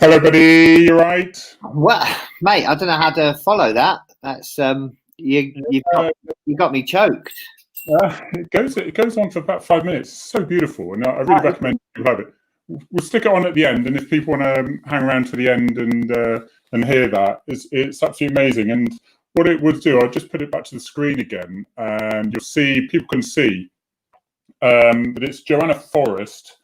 Hello, buddy. You right? Well, mate, I don't know how to follow that. That's you got me choked. It goes on for about 5 minutes. It's so beautiful, and I really recommend you have it. We'll stick it on at the end, and if people want to hang around to the end and hear that, it's absolutely amazing. And what it would do, I'll just put it back to the screen again, and you'll see people can see that it's Joanna Forrest.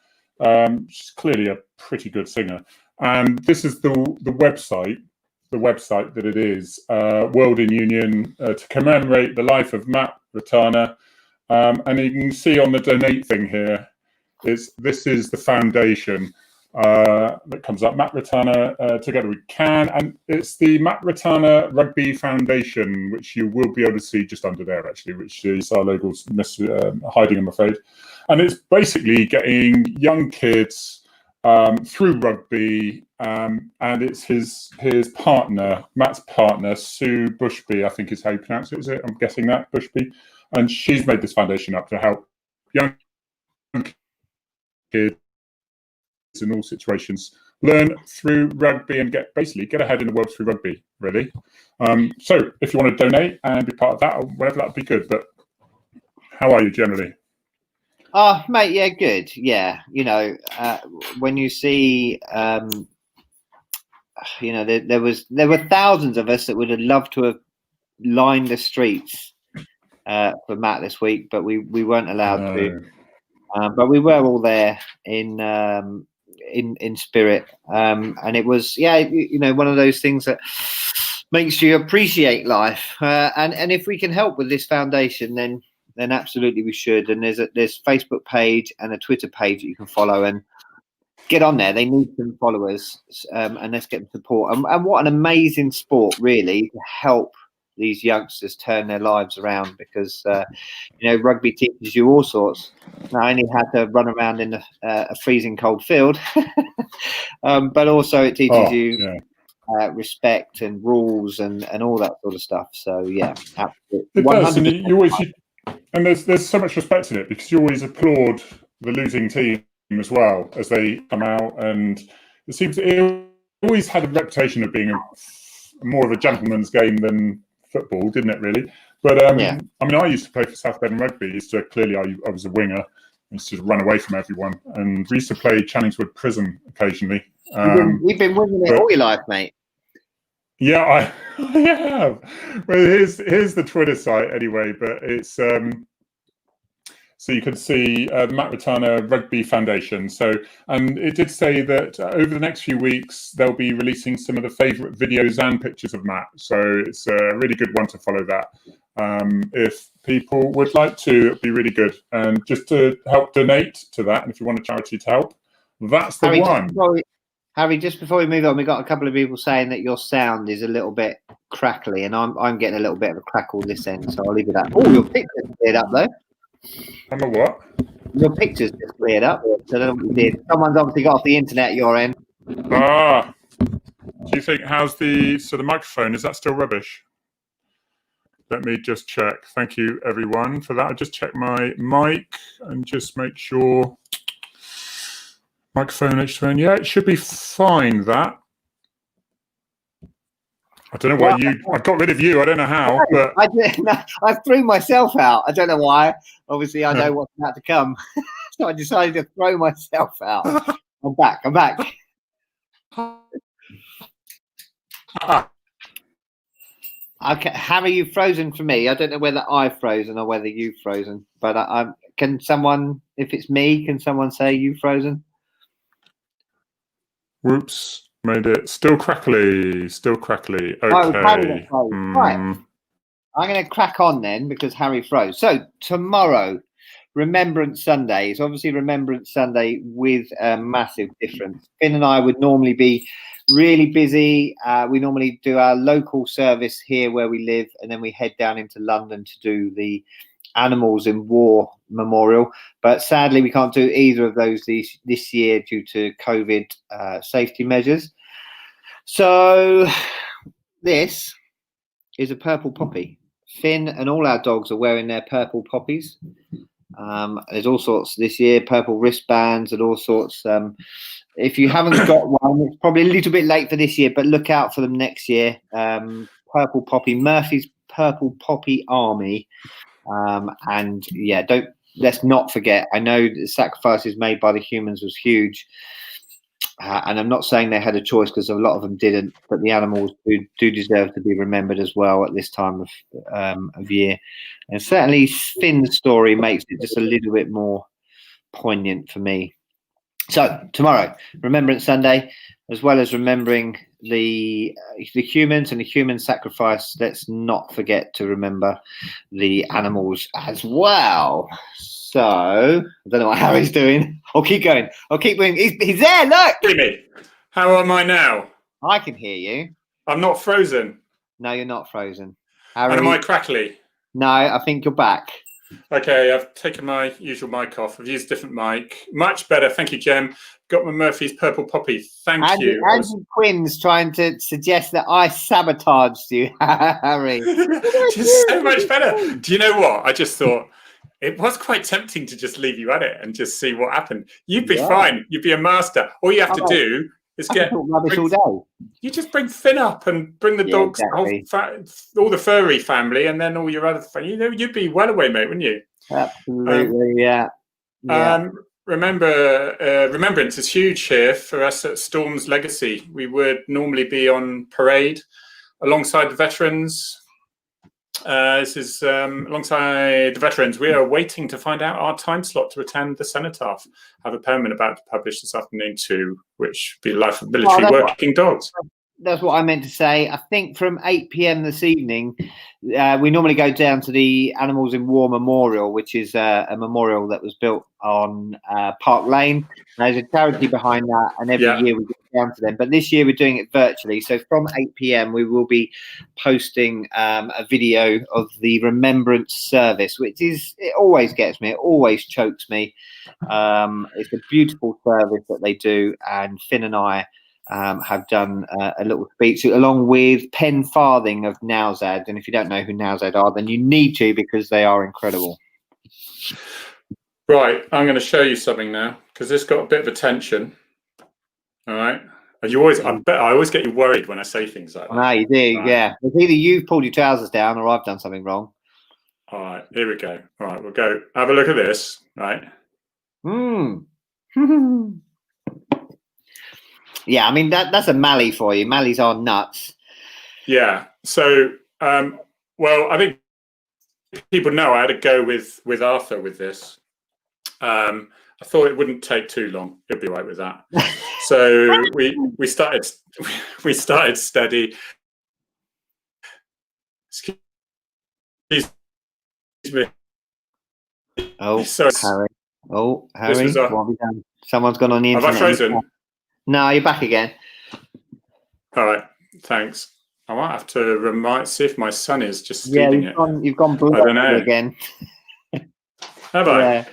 She's clearly a pretty good singer, and this is the website. The website that it is, World in Union, to commemorate the life of Matt Ratana. And you can see on the donate thing here, this is the foundation that comes up. Matt Ratana, Together We Can. And it's the Matt Ratana Rugby Foundation, which you will be able to see just under there, actually, which is our logo's hiding, I'm afraid. And it's basically getting young kids through rugby, and it's his partner, Matt's partner, Sue Bushby, I think is how you pronounce it, is it? I'm guessing that, Bushby. And she's made this foundation up to help young kids in all situations learn through rugby and get ahead in the world through rugby, really. So if you want to donate and be part of that or whatever, that'd be good. But how are you generally? Oh, mate, yeah, good. Yeah, when you see, there were thousands of us that would have loved to have lined the streets for Matt this week, but we weren't allowed to. But we were all there in spirit, and it was one of those things that makes you appreciate life. And if we can help with this foundation, then absolutely we should. And there's Facebook page and a Twitter page that you can follow and get on there. They need some followers, and let's get them support. And what an amazing sport, really, to help these youngsters turn their lives around, because rugby teaches you all sorts. Not only how to run around in a freezing cold field, but also it teaches you respect and rules and all that sort of stuff. So yeah, absolutely. It does, and you always. And there's so much respect in it, because you always applaud the losing team as well as they come out, and it seems it always had a reputation of being more of a gentleman's game than football, didn't it, really? But I mean, I used to play for South Bedford Rugby. I was a winger. I used to run away from everyone, and we used to play Channingswood Prison occasionally. You've been winning it all your life, mate. Yeah, I have. Well, here's the Twitter site anyway, but it's so you can see Matt Ratana Rugby Foundation. So, and it did say that over the next few weeks they'll be releasing some of the favourite videos and pictures of Matt. So it's a really good one to follow that. If people would like to, it'd be really good. And just to help donate to that, and if you want a charity to help, that's the one. Harry, just before we move on, we got a couple of people saying that your sound is a little bit crackly, and I'm getting a little bit of a crackle this end, so I'll leave it at that. Oh, your picture's cleared up though. I'm a what? Your picture's just cleared up. So I don't know what you did. Someone's obviously got off the internet at your end. Do you think how's the microphone? Is that still rubbish? Let me just check. Thank you everyone for that. I just check my mic and just make sure. Microphone H2N. Yeah, it should be fine. That. I don't know why I got rid of you. I don't know how, but I threw myself out. I don't know why. Obviously, I know what's about to come, so I decided to throw myself out. I'm back. Okay, Harry, you've frozen for me. I don't know whether I've frozen or whether you've frozen, but can someone, if it's me, can someone say you've frozen? Whoops, made it still crackly. Okay. Right. I'm going to crack on then, because Harry froze. So tomorrow, Remembrance Sunday. It's obviously Remembrance Sunday with a massive difference. Finn and I would normally be really busy. We normally do our local service here where we live, and then we head down into London to do the Animals in War Memorial, but sadly we can't do either of those this year due to COVID safety measures. So this is a purple poppy. Finn and all our dogs are wearing their purple poppies. There's all sorts this year, purple wristbands and all sorts. If you haven't got one, it's probably a little bit late for this year, but look out for them next year. Purple Poppy, Murphy's Purple Poppy Army. And yeah, let's not forget, I know the sacrifices made by the humans was huge. And I'm not saying they had a choice, because a lot of them didn't, but the animals do deserve to be remembered as well at this time of year. And certainly Finn's story makes it just a little bit more poignant for me. So tomorrow, Remembrance Sunday, as well as remembering the humans and the human sacrifice, let's not forget to remember the animals as well. So I don't know what Harry's doing. I'll keep going. I'll keep moving. He's there. Look. Jimmy, how am I now? I can hear you. I'm not frozen. No, you're not frozen. Harry, And am I crackly? No, I think you're back. Okay, I've taken my usual mic off. I've used a different mic. Much better. Thank you, Jem. Got my Murphy's Purple Poppy. Thank you. Andy Quinn's trying to suggest that I sabotaged you, Harry. Just so much better. Do you know what? I just thought it was quite tempting to just leave you at it and just see what happened. You'd be fine. You'd be a master. All you have to do is rubbish all day. You just bring Finn up and bring the dogs, exactly. all the furry family, and then all your other family. You know, you'd be well away, mate, wouldn't you? Absolutely, yeah. Remembrance is huge here for us at Storm's Legacy. We would normally be on parade alongside the veterans. This is alongside the veterans. We are waiting to find out our time slot to attend the cenotaph. I have a poem about to publish this afternoon too, which would be Life of Military Working Dogs. That's what I meant to say. I think from 8 p.m. this evening, we normally go down to the Animals in War Memorial, which is a memorial that was built on Park Lane. There's a charity behind that, and every year we go down to them. But this year we're doing it virtually. So from 8 p.m. we will be posting a video of the remembrance service, which it always gets me. It always chokes me. It's a beautiful service that they do, and Finn and I have done a little speech along with Pen Farthing of Nowzad. And if you don't know who Nowzad are, then you need to, because they are incredible. Right, I'm going to show you something now, because this got a bit of attention. All right, and I always get you worried when I say things like that. No, you do, right. Yeah. It's either you've pulled your trousers down or I've done something wrong. All right, here we go. All right, we'll go have a look at this. Right. Yeah, I mean that's a Mally for you. Mallies are nuts. Yeah. So, well, I think people know I had to go with Arthur with this. I thought it wouldn't take too long. He'll be right with that. So we started steady. Excuse me. Oh, sorry. Harry. Oh, Harry. What have we done? Someone's gone on the internet. Have I frozen? No, you're back again. All right, thanks. I might have to see if my son is just stealing it. You've gone blue. I don't know. Again. Have I? Yeah.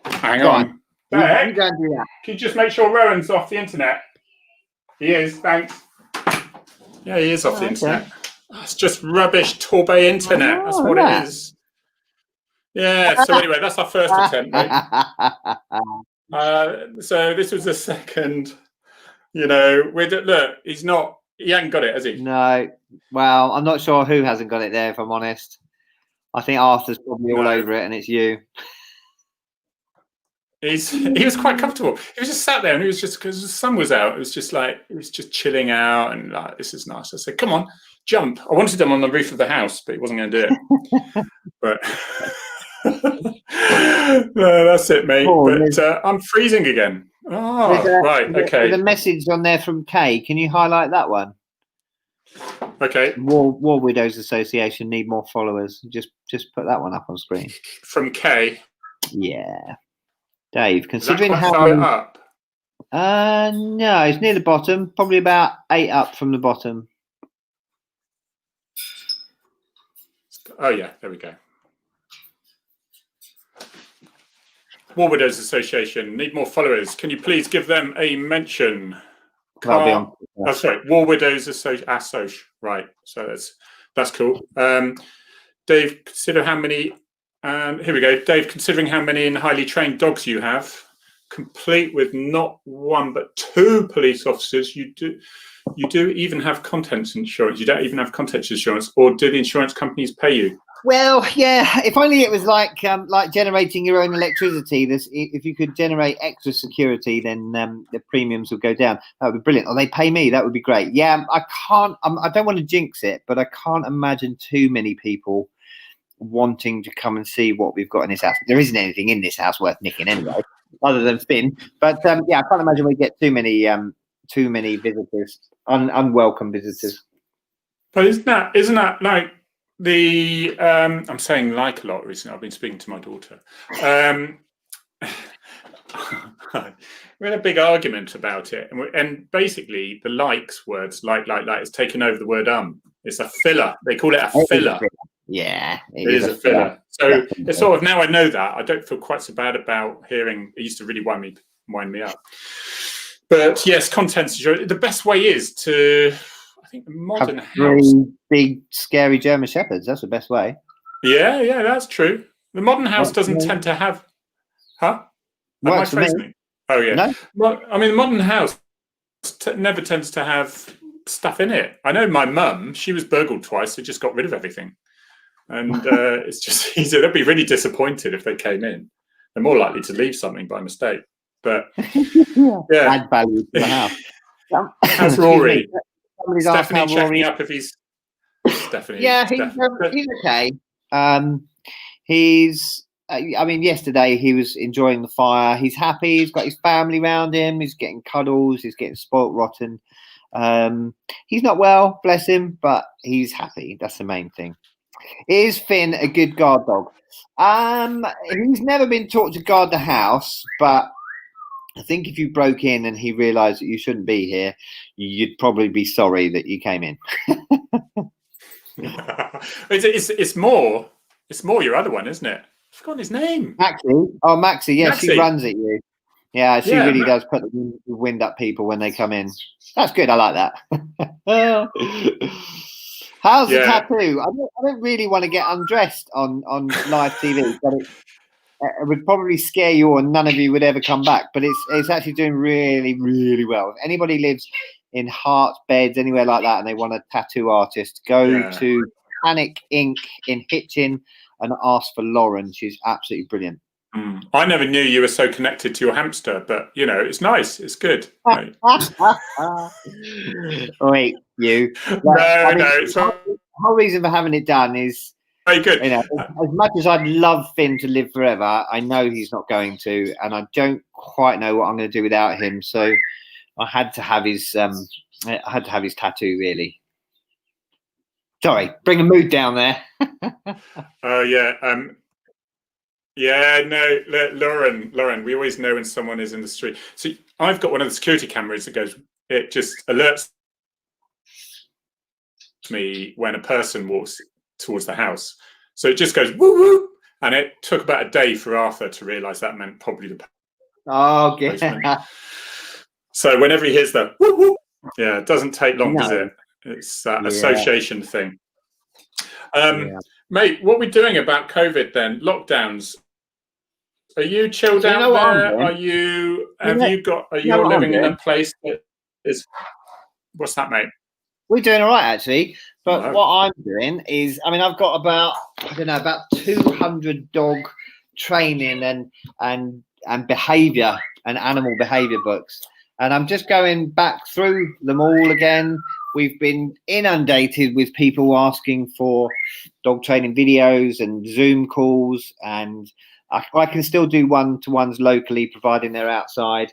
Hang on. You don't do that. Can you just make sure Rowan's off the internet? He is, thanks. Yeah, he is off the internet. It's just rubbish Torbay internet. That's what it is. Yeah, so anyway, that's our first attempt, mate. So this was the second, look, he hasn't got it, has he? No. Well, I'm not sure who hasn't got it there, if I'm honest. I think Arthur's probably all over it, and it's you. He was quite comfortable. He was just sat there, and he was just, because the sun was out, it was just like, he was just chilling out, and like, this is nice. I said, come on, jump. I wanted him on the roof of the house, but he wasn't going to do it. But no, that's it, mate. But I'm freezing again. Oh, right, okay. There's a message on there from Kay. Can you highlight that one? Okay. War Widows Association need more followers. Just put that one up on screen. From Kay. Yeah. Dave, considering how up? No, it's near the bottom, probably about 8 up from the bottom. Oh yeah, there we go. War Widows Association need more followers. Can you please give them a mention? Sorry, War Widows Association. Right, so that's cool. Dave, consider how many. Here we go, Dave. Considering how many highly trained dogs you have, complete with not one but two police officers, you do even have contents insurance. You don't even have contents insurance, or do the insurance companies pay you? Well, yeah. If only it was like generating your own electricity. If you could generate extra security, then the premiums would go down. That would be brilliant. Or they pay me. That would be great. Yeah, I can't. I don't want to jinx it, but I can't imagine too many people wanting to come and see what we've got in this house. There isn't anything in this house worth nicking anyway, other than Finn. But yeah, I can't imagine we get too many visitors, unwelcome visitors. But isn't that like the I'm saying like a lot recently. I've been speaking to my daughter. We had a big argument about it, and basically the likes words like is taken over the word It's a filler. They call it a filler. Yeah, it is a filler. So it's sort of, now I know that, I don't feel quite so bad about hearing. It used to really wind me up. But yes, contents. The best way is to, I think, the modern house. Big scary German shepherds. That's the best way. Yeah, that's true. The modern house doesn't tend to have. Huh? Am I phrasing? Oh yeah. No? Well, I mean, the modern house never tends to have stuff in it. I know my mum. She was burgled twice. They just got rid of everything. And it's just easier. They'd be really disappointed if they came in. They're more likely to leave something by mistake. But yeah, add value to the house. How's Rory? Stephanie checking up if he's. Stephanie. Yeah, he's okay. I mean, yesterday he was enjoying the fire. He's happy. He's got his family around him. He's getting cuddles. He's getting spoilt rotten. He's not well, bless him, but he's happy. That's the main thing. Is Finn a good guard dog? He's never been taught to guard the house, but I think if you broke in and he realised that you shouldn't be here, you'd probably be sorry that you came in. It's more your other one, isn't it? I've forgotten his name. Maxie. Oh, Maxie. Yeah, Maxie. She runs at you. Yeah, she really does put the wind up people when they come in. That's good. I like that. How's the tattoo? I don't really want to get undressed on live TV, but it would probably scare you, or none of you would ever come back. But it's actually doing really, really well. If anybody lives in Hearts, Beds, anywhere like that, and they want a tattoo artist, go to Panic Inc. in Hitchin and ask for Lauren. She's absolutely brilliant. I never knew you were so connected to your hamster, but it's nice. It's good. Right. Wait, you? The whole reason for having it done is very good. As much as I'd love Finn to live forever, I know he's not going to, and I don't quite know what I'm going to do without him. So I had to have his tattoo. Really. Sorry, bring a mood down there. Lauren, we always know when someone is in the street. So I've got one of the security cameras that it just alerts me when a person walks towards the house. So it just goes woo woo, and it took about a day for Arthur to realise that meant probably the postman. So whenever he hears that woo woo, it doesn't take long, does it? It's that association thing. Mate, what are we doing about COVID then? Lockdowns. Are you chilled out there? Are you living in a place that is? What's that, mate? We're doing all right, actually. But what I'm doing is, I've got about 200 dog training and behaviour and animal behaviour books, and I'm just going back through them all again. We've been inundated with people asking for dog training videos and Zoom calls, and I can still do one-to-ones locally, providing they're outside.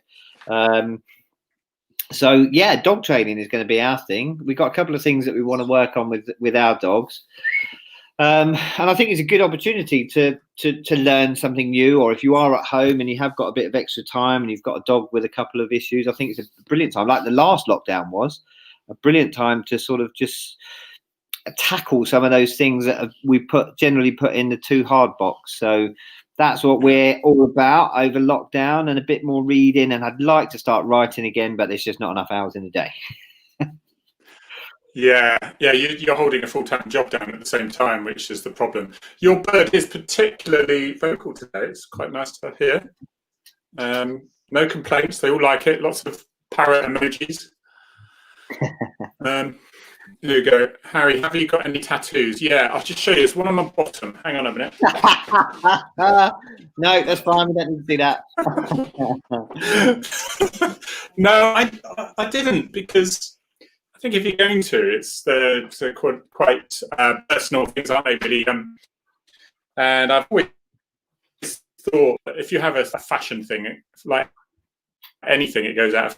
So yeah, dog training is going to be our thing. We've got a couple of things that we want to work on with our dogs, and I think it's a good opportunity to learn something new. Or if you are at home and you have got a bit of extra time and you've got a dog with a couple of issues, I think it's a brilliant time. Like the last lockdown was a brilliant time to sort of just tackle some of those things that we generally put in the too hard box. So that's what we're all about over lockdown, and a bit more reading. And I'd like to start writing again, but there's just not enough hours in the day. Yeah, yeah, you're holding a full-time job down at the same time, which is the problem. Your bird is particularly vocal today. It's quite nice to hear. No complaints. They all like it. Lots of parrot emojis. There you go. Harry, have you got any tattoos? Yeah, I'll just show you. There's one on the bottom. Hang on a minute. No, that's fine. We don't need to see that. No, I didn't, because I think if you're going to, it's quite personal things, aren't they, really? And I've always thought that if you have a fashion thing, like anything, it goes out of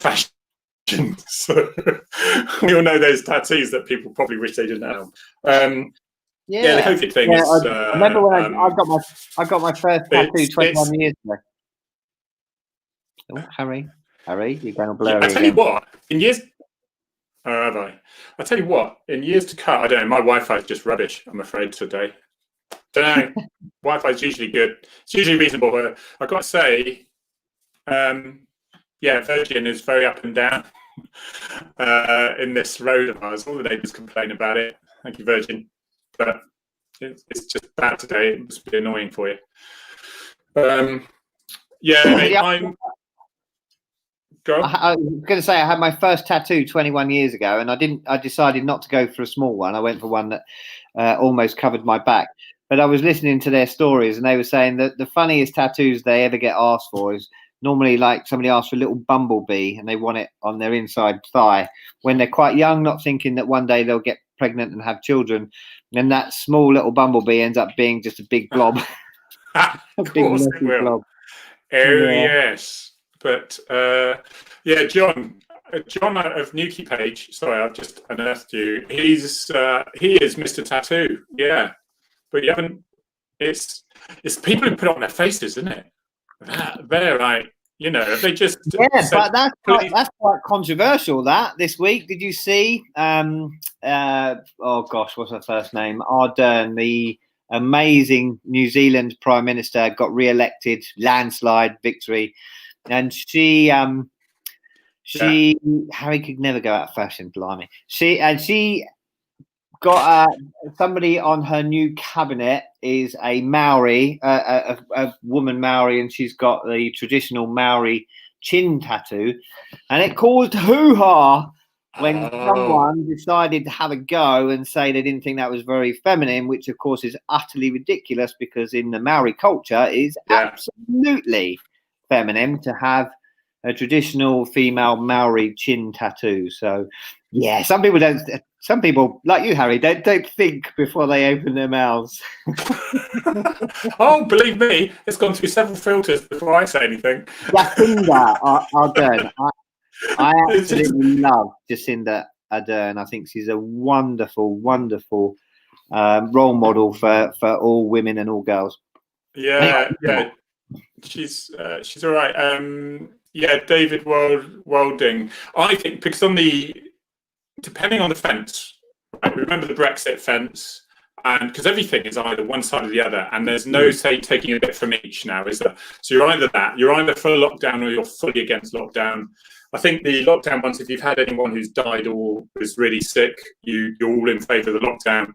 fashion. So we all know those tattoos that people probably wish they didn't have. Yeah, the COVID thing is. I remember when I got my first tattoo 21 years ago. Oh, Harry, you're going to blurry. I tell you what, in years. Have I? I tell you what, in years to come, I don't know. My Wi-Fi is just rubbish, I'm afraid, today. Don't know. Wi-Fi is usually good. It's usually reasonable. I've got to say, yeah, Virgin is very up and down in this road of ours. All the neighbours complain about it. Thank you, Virgin. But it's just bad today. It must be annoying for you. Yeah, I'm. I was going to say I had my first tattoo 21 years ago, and I decided not to go for a small one. I went for one that almost covered my back. But I was listening to their stories, and they were saying that the funniest tattoos they ever get asked for is normally like somebody asks for a little bumblebee, and they want it on their inside thigh when they're quite young, not thinking that one day they'll get pregnant and have children. And that small little bumblebee ends up being just a big blob. Of course it will. Blob. Oh, yeah. Yes. But yeah, John of Nuki Page. Sorry, I've just unearthed you. He is Mr. Tattoo. Yeah, but you haven't. It's people who put it on their faces, isn't it? They're like, you know, they just. Yeah, but that's quite controversial. That this week, did you see? Oh gosh, what's her first name? Ardern, the amazing New Zealand Prime Minister, got re-elected, landslide victory. And she Harry could never go out of fashion, blimey. She got somebody on her new cabinet is a Maori, a woman Maori, and she's got the traditional Maori chin tattoo, and it caused hoo-ha when someone decided to have a go and say they didn't think that was very feminine, which of course is utterly ridiculous, because in the Maori culture it is absolutely feminine to have a traditional female Maori chin tattoo. So yeah, some people like you, Harry, don't think before they open their mouths. Oh, believe me, it's gone through several filters before I say anything. Jacinda Ardern. I absolutely love Jacinda Ardern. I think she's a wonderful role model for all women and all girls. Yeah, yeah. She's all right. Yeah, David Wilding. I think because depending on the fence, right? Remember the Brexit fence, and because everything is either one side or the other, and there's no say taking a bit from each now, is there? So you're either for lockdown or you're fully against lockdown. I think the lockdown ones, if you've had anyone who's died or was really sick, you're all in favour of the lockdown.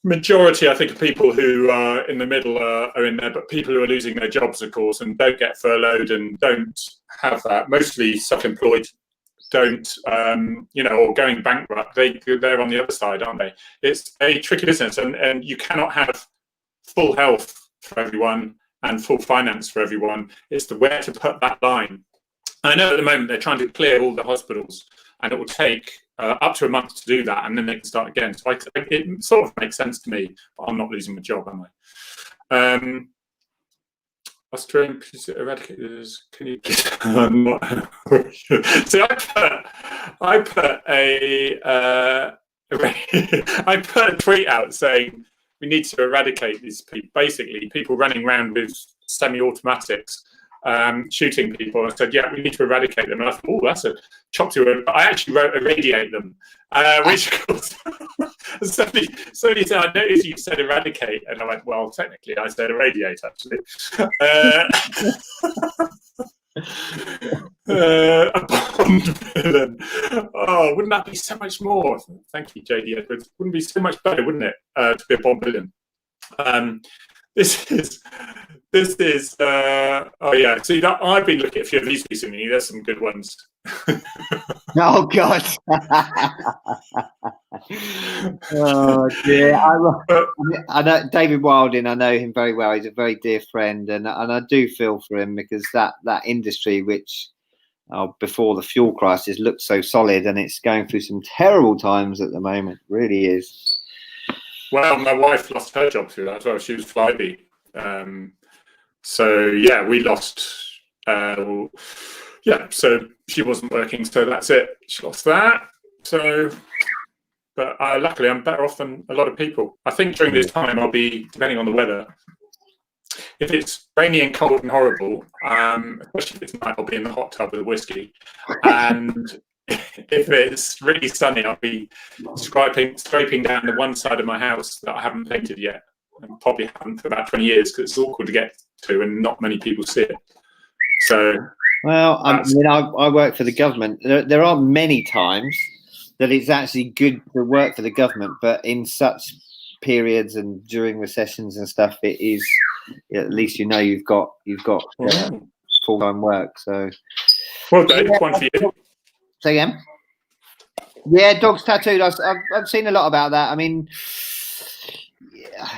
Majority, I think, of people who are in the middle are in there, but people who are losing their jobs, of course, and don't get furloughed and don't have that, mostly self-employed, don't, or going bankrupt, they're on the other side, aren't they? It's a tricky business, and you cannot have full health for everyone and full finance for everyone. It's where to put that line. I know at the moment they're trying to clear all the hospitals, and it will take up to a month to do that, and then they can start again. So it sort of makes sense to me, but I'm not losing my job, am I? Australian eradicators. Can you? See, I put a tweet out saying we need to eradicate these people. Basically, people running around with semi-automatics. Shooting people, and I said, yeah, we need to eradicate them. And I thought, oh, that's a chop to it. But I actually wrote irradiate them, which somebody said, I noticed you said eradicate, and I went, well, technically I said irradiate, actually. A Bond villain. Oh, wouldn't that be so much more? Thank you, JD Edwards. Wouldn't be so much better, wouldn't it, to be a Bond villain? This is. Oh yeah. See, I've been looking at a few of these recently. There's some good ones. Oh God. Oh dear. I know David Wilding. I know him very well. He's a very dear friend, and I do feel for him, because that industry, which before the fuel crisis looked so solid, and it's going through some terrible times at the moment. Really is. Well, my wife lost her job through that as well. She was Flybe. So yeah, we lost. Yeah, so she wasn't working, so that's it. She lost that. So, but luckily, I'm better off than a lot of people. I think during this time, I'll be, depending on the weather, if it's rainy and cold and horrible, especially if it's night, I'll be in the hot tub with a whiskey. And if it's really sunny, I'll be scraping down the one side of my house that I haven't painted yet, and probably haven't for about 20 years, because it's awkward to get to and not many people see it. So, well, I work for the government. There aren't many times that it's actually good to work for the government, but in such periods and during recessions and stuff, it is, at least you've got full-time work. So, well, Dave, one for you. Say again? Yeah, dogs tattooed. I've seen a lot about that. I mean,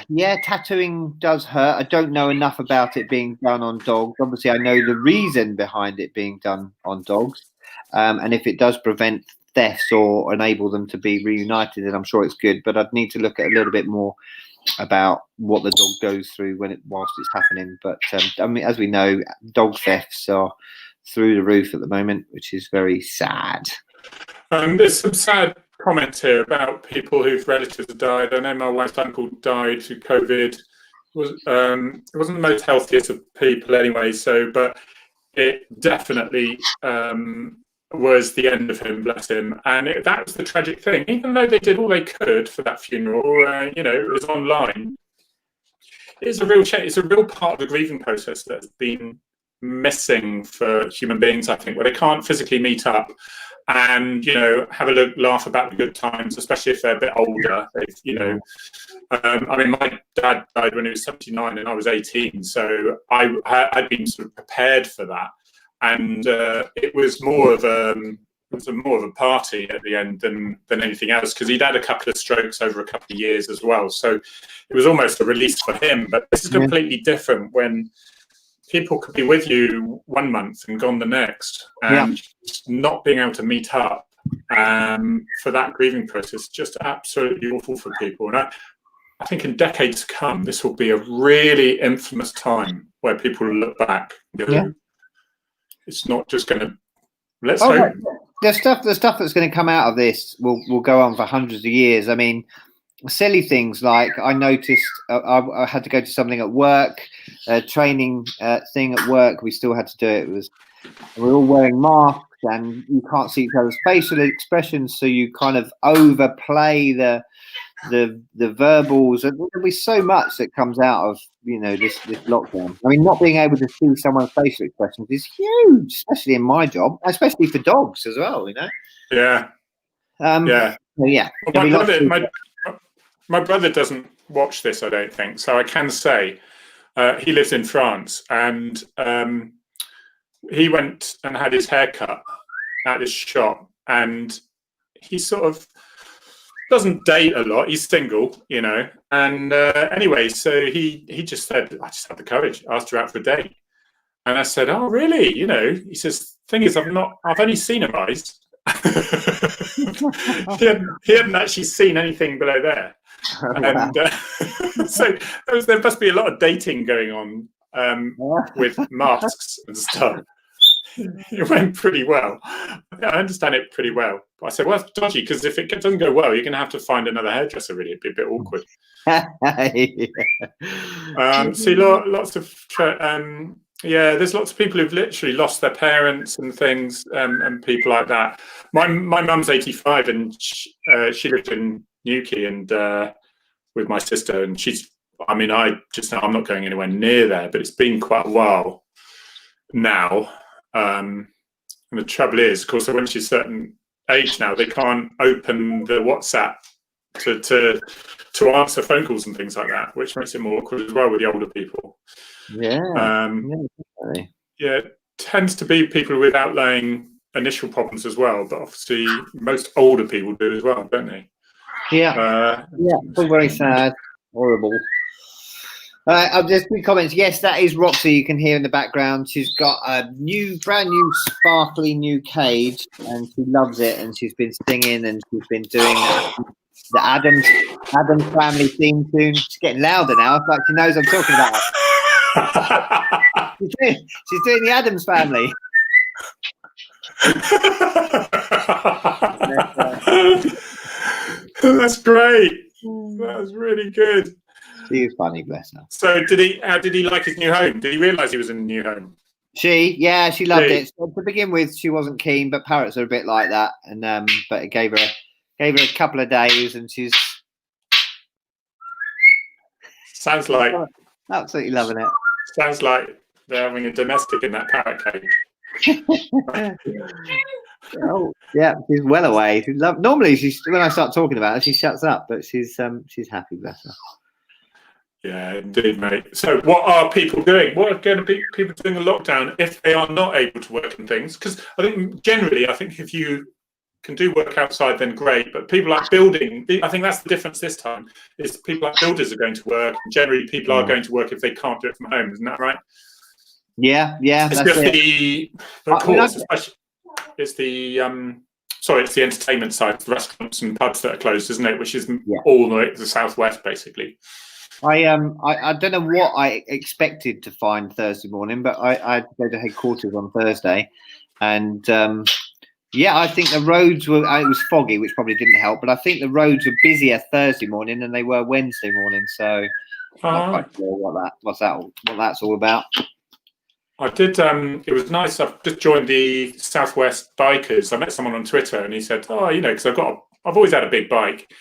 yeah, tattooing does hurt. I don't know enough about it being done on dogs. Obviously, I know the reason behind it being done on dogs, and if it does prevent thefts or enable them to be reunited, then I'm sure it's good. But I'd need to look at a little bit more about what the dog goes through whilst it's happening. But I mean, as we know, dog thefts are through the roof at the moment, which is very sad. There's some sad comments here about people whose relatives have died. I know my wife's uncle died through COVID. It wasn't the most healthiest of people anyway. So, but it definitely was the end of him, bless him. And that was the tragic thing. Even though they did all they could for that funeral, it was online. It's a real change. It's a real part of the grieving process that's been missing for human beings, I think, where they can't physically meet up and have a laugh about the good times, especially if they're a bit older. I mean, my dad died when he was 79 and I was 18, so I'd been sort of prepared for that, and it was more of a party at the end than anything else, because he'd had a couple of strokes over a couple of years as well, so it was almost a release for him. But this is completely different when people could be with you 1 month and gone the next, and not being able to meet up for that grieving process, just absolutely awful for people. And I think in decades to come, this will be a really infamous time where people will look back and go, it's not just going to, let's hope. The stuff that's going to come out of this will go on for hundreds of years. I mean, silly things like, I noticed I had to go to something at work, a training thing at work. We still had to do it. We're all wearing masks, and you can't see each other's facial expressions, so you kind of overplay the verbals, and there'll be so much that comes out of this lockdown. I mean, not being able to see someone's facial expressions is huge, especially in my job, especially for dogs as well. Yeah. Well, my brother doesn't watch this, I don't think, so I can say he lives in France, and he went and had his hair cut at this shop, and he sort of doesn't date a lot. He's single, and anyway, so he just said, I just had the courage, asked her out for a date. And I said, oh, really? He says, thing is, I've only seen her eyes. he hadn't actually seen anything below there. And so there must be a lot of dating going on with masks and stuff. It went pretty well. I understand it pretty well. But I said, well, it's dodgy, because if it doesn't go well, you're going to have to find another hairdresser, really. It'd be a bit awkward. See, lots of... there's lots of people who've literally lost their parents and things, and people like that. My mum's 85, and she lived in Newquay and with my sister, and I'm not going anywhere near there, but it's been quite a while now. And the trouble is, of course, when she's a certain age now, they can't open the WhatsApp to answer phone calls and things like that, which makes it more awkward as well with the older people. Yeah, it tends to be people with outlying initial problems as well, but obviously most older people do as well, don't they? Yeah, it's all very sad, horrible. I've just three comments. Yes, that is Roxy. You can hear in the background. She's got a brand new, sparkly new cage, and she loves it. And she's been singing, and she's been doing the Adams Family theme tune. She's getting louder now. It's like she knows I'm talking about her. She's doing the Adams Family. That's great. That's really good. She is funny, bless her. So how did he like his new home? Did he realise he was in a new home? She loved it. So to begin with, she wasn't keen, but parrots are a bit like that. And but it gave her a couple of days, and she's sounds like absolutely loving it. Sounds like they're having a domestic in that parrot cage. Oh yeah, she's well away. Normally, when I start talking about her, she shuts up, but she's happy, bless her. Yeah, indeed, mate. So what are people doing? What are going to be people doing in lockdown if they are not able to work and things? Because I think generally, if you can do work outside, then great. But people like building, I think that's the difference this time, is people like builders are going to work. And generally, people are going to work if they can't do it from home. Isn't that right? Yeah. It's just it's the entertainment side, the restaurants and pubs that are closed, isn't it? Which is all the southwest, basically. I don't know what I expected to find Thursday morning, but I had to go to headquarters on Thursday, and I think the roads were. It was foggy, which probably didn't help, but I think the roads were busier Thursday morning than they were Wednesday morning. So I'm not quite sure what that's all about. I did. It was nice. I've just joined the Southwest Bikers. I met someone on Twitter, and he said, because I've always had a big bike,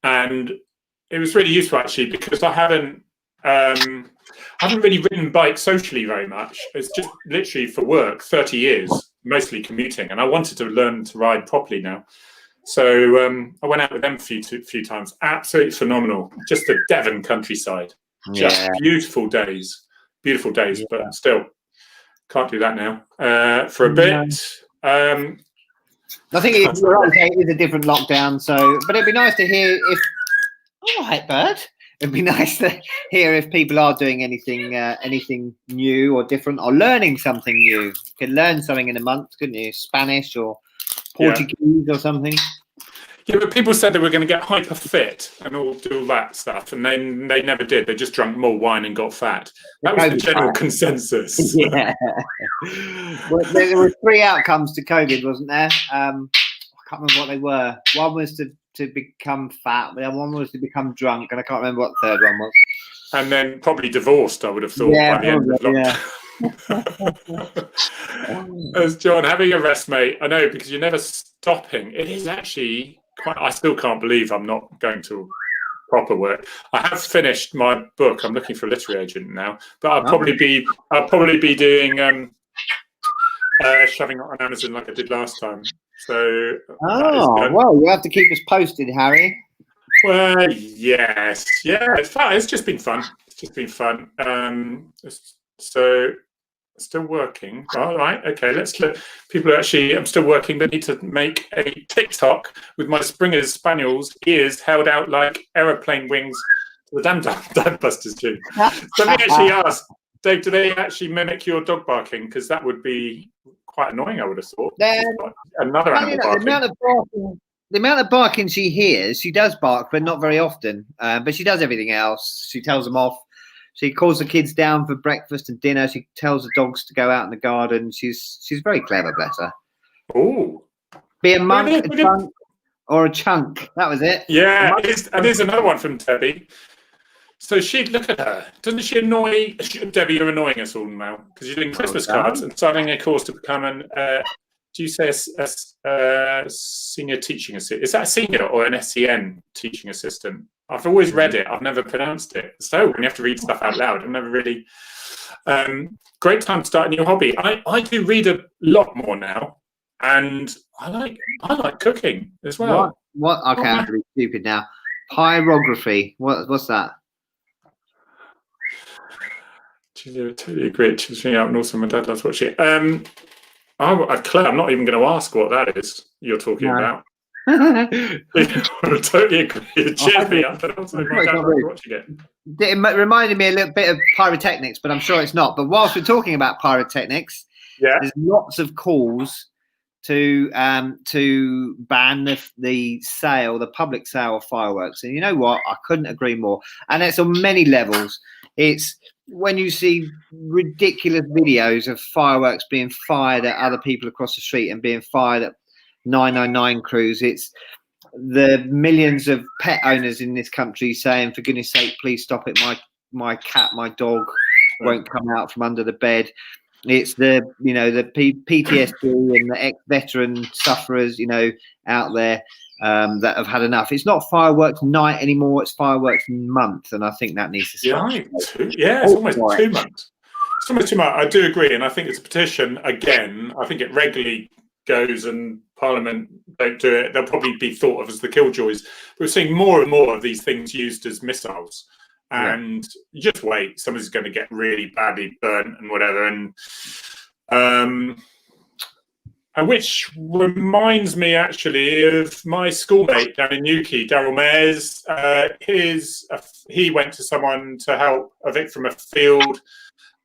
and it was really useful actually because I haven't really ridden bikes socially very much. It's just literally for work, 30 years, mostly commuting, and I wanted to learn to ride properly now. So I went out with them a few times. Absolutely phenomenal. Just the Devon countryside. Just beautiful days, but still can't do that now for a bit. I think it is a different lockdown. So, but it'd be nice to hear if. All right, Bird. It'd be nice to hear if people are doing anything new or different, or learning something new. You could learn something in a month, couldn't you? Spanish or Portuguese or something. Yeah, but people said they were going to get hyper fit and do all that stuff, and then they never did. They just drank more wine and got fat. That was the general consensus. Yeah. Well, there were 3 outcomes to COVID, wasn't there? I can't remember what they were. One was to become fat, the other one was to become drunk, and I can't remember what the third one was. And then probably divorced, I would have thought, by the end of lockdown. As John, having a rest, mate, I know, because you're never stopping. It is actually quite, I still can't believe I'm not going to proper work. I have finished my book. I'm looking for a literary agent now, but I'll probably be doing shoving it on Amazon like I did last time. So well, you have to keep us posted, Harry. Well, yes, it's fun. It's just been fun. So still working. All right, okay. Let's look. People are actually. I'm still working. They need to make a TikTok with my Springer's Spaniel's ears held out like aeroplane wings to the Dam Busters tune. So let me actually ask, Dave, do they actually mimic your dog barking? Because that would be quite annoying, I would have thought. Another animal barking. The amount of barking she hears, she does bark, but not very often. But she does everything else. She tells them off. She calls the kids down for breakfast and dinner. She tells the dogs to go out in the garden. She's very clever, bless her. Oh. Be a monk, a chunk, or a chunk. That was it. Yeah, and there's another one from Debbie. So look at her. Doesn't she annoy Debbie? You're annoying us all now because you're doing Christmas cards and starting a course to become an. Do you say a senior teaching assistant? Is that a senior or an SEN teaching assistant? I've always read it. I've never pronounced it. So when you have to read stuff out loud, I've never really. Great time to start a new hobby. I do read a lot more now. and I like cooking as well. What? Okay, I'm really stupid now. Pyrography. What's that? I totally agree. It cheers me out, and also my dad loves watching it. Claire, I'm not even going to ask what that is you're talking about. I totally agree. It cheers me up, but also my dad loves watching it. It reminded me a little bit of pyrotechnics, but I'm sure it's not. But whilst we're talking about pyrotechnics, there's lots of calls to ban the public sale of fireworks. And you know what? I couldn't agree more. And it's on many levels. It's when you see ridiculous videos of fireworks being fired at other people across the street and being fired at 999 crews. It's the millions of pet owners in this country saying, for goodness sake, please stop it. My cat, my dog won't come out from under the bed. It's the PTSD and the ex-veteran sufferers, out there that have had enough. It's not fireworks night anymore. It's fireworks month. And I think that needs to stop. It's almost 2 months. It's almost 2 months. I do agree. And I think it's a petition, again, I think it regularly goes and Parliament don't do it. They'll probably be thought of as the killjoys. We're seeing more and more of these things used as missiles. And you just wait, somebody's going to get really badly burnt and whatever. And which reminds me actually of my schoolmate down in Newquay, Daryl Mayers. He went to someone to help evict from a field,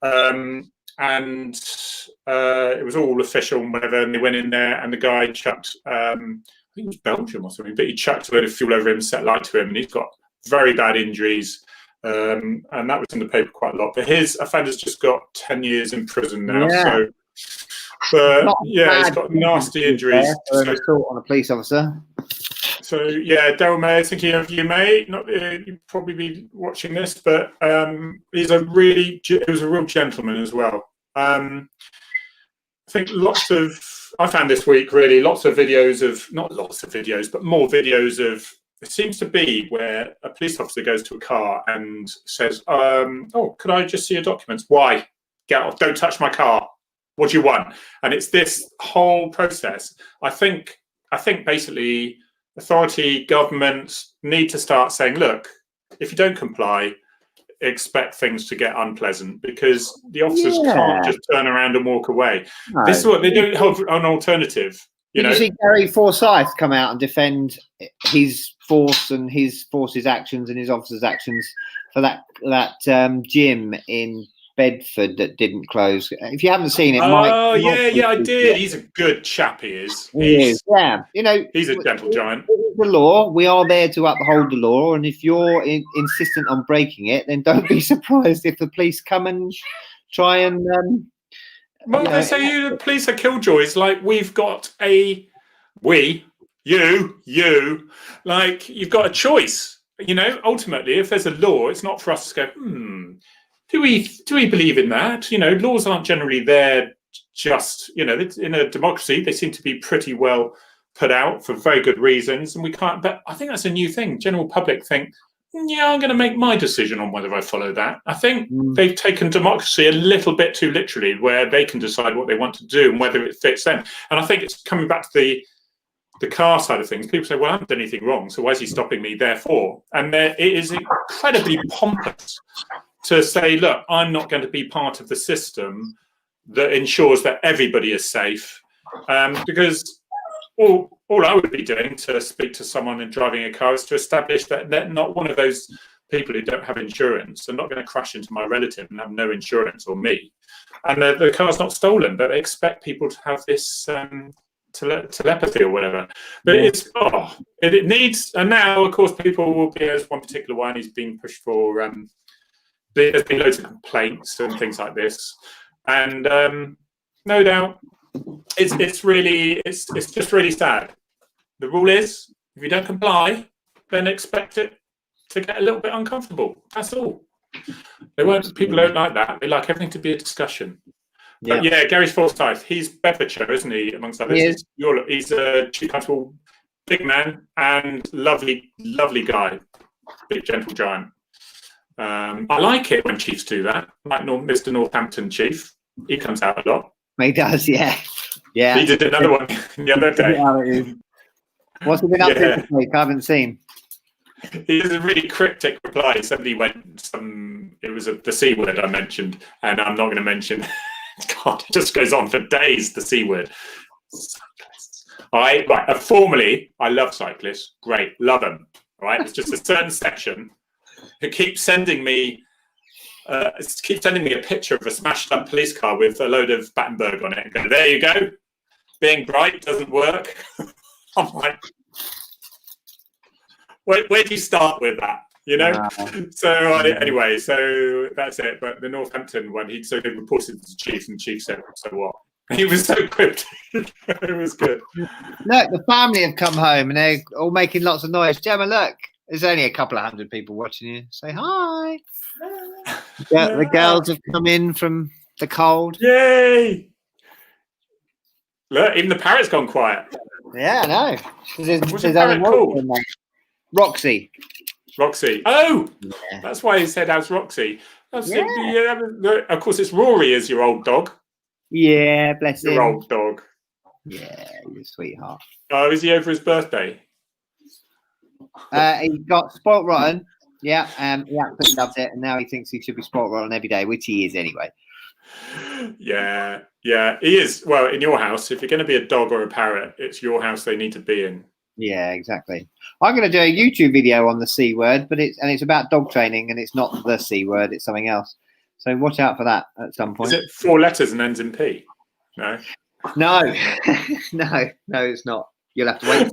and it was all official and whatever. And they went in there, and the guy chucked, I think it was Belgium or something, but he chucked a load of fuel over him, set light to him, and he's got very bad injuries. And that was in the paper quite a lot. But his offender's just got 10 years in prison now. So, he's got nasty injuries. An assault on a police officer. So, Daryl Mayer, thinking of you, mate. Not you'd probably be watching this, but he was a real gentleman as well. I think I found this week really lots of videos of, not lots of videos, but more videos of. It seems to be where a police officer goes to a car and says, could I just see your documents? Why? Get off, don't touch my car. What do you want? And it's this whole process. I think basically authority, governments need to start saying, look, if you don't comply, expect things to get unpleasant, because the officers can't just turn around and walk away. No. This is what they don't have an alternative. Did you see Gary Forsyth come out and defend his force and his force's actions and his officers' actions for that gym in Bedford that didn't close? If you haven't seen it, I did. He's a good chap. He is. He's a gentle giant. The law. We are there to uphold the law, and if you're insistent on breaking it, then don't be surprised if the police come and try and. They say the police are killjoys. Like you've got a choice. Ultimately, if there's a law, it's not for us to go, do we believe in that? Laws aren't generally there just, in a democracy, they seem to be pretty well put out for very good reasons. And we can't, but I think that's a new thing. General public think, I'm going to make my decision on whether I follow that. I think they've taken democracy a little bit too literally, where they can decide what they want to do and whether it fits them. And I think it's coming back to the car side of things. People say, well, I haven't done anything wrong, so why is he stopping me, therefore? And it is incredibly pompous to say, look, I'm not going to be part of the system that ensures that everybody is safe, because all I would be doing to speak to someone and driving a car is to establish that they're not one of those people who don't have insurance. They're not going to crash into my relative and have no insurance, or me. And the car's not stolen, but they expect people to have this telepathy or whatever. But it needs, and now, of course, people will be, as one particular one, he's being pushed for, there's been loads of complaints and things like this. And no doubt, it's just really sad. The rule is, if you don't comply, then expect it to get a little bit uncomfortable. That's all. People don't like that. They like everything to be a discussion. But Gary Forsyth, he's Bedfordshire, isn't he? Amongst others, he's a chief constable, big man, and lovely guy, big gentle giant. I like it when chiefs do that, like Mr. Northampton chief. He comes out a lot. He does, yeah. Yeah. He did another one the other day. What's he been up to this week? I haven't seen. He has a really cryptic reply. Somebody went it was the C word I mentioned, and I'm not going to mention. God, it just goes on for days, the C word. Cyclists. All right, formally, I love cyclists. Great, love them. All right, it's just a certain section who keeps sending me a picture of a smashed up police car with a load of Battenberg on it and go, there you go. Being bright doesn't work. I'm like, where do you start with that? You know? So anyway, so that's it. But the Northampton one, he reported to the chief, and the chief said, so what? He was so cryptic. It was good. Look, the family have come home and they're all making lots of noise. Gemma, look, there's only a couple of hundred people watching you. Say hi. Yeah, the girls have come in from the cold. Yay! Look, even the parrot's gone quiet. Yeah, I know. What's the parrot called? Roxy. Roxy. Oh, yeah. That's why he said how's Roxy. Of course, it's Rory is your old dog. Yeah, bless him. Your old dog. Yeah, you're a sweetheart. Oh, is he over his birthday? He got spoilt rotten. Yeah, he absolutely loved it, and now he thinks he should be spoilt rotten every day, which he is anyway. Yeah, he is. Well, in your house, if you're going to be a dog or a parrot, it's your house they need to be in. Yeah, exactly. I'm going to do a YouTube video on the C word, but it's about dog training, and it's not the C word; it's something else. So watch out for that at some point. Is it 4 letters and ends in P? No. No, no, it's not. You'll have to wait.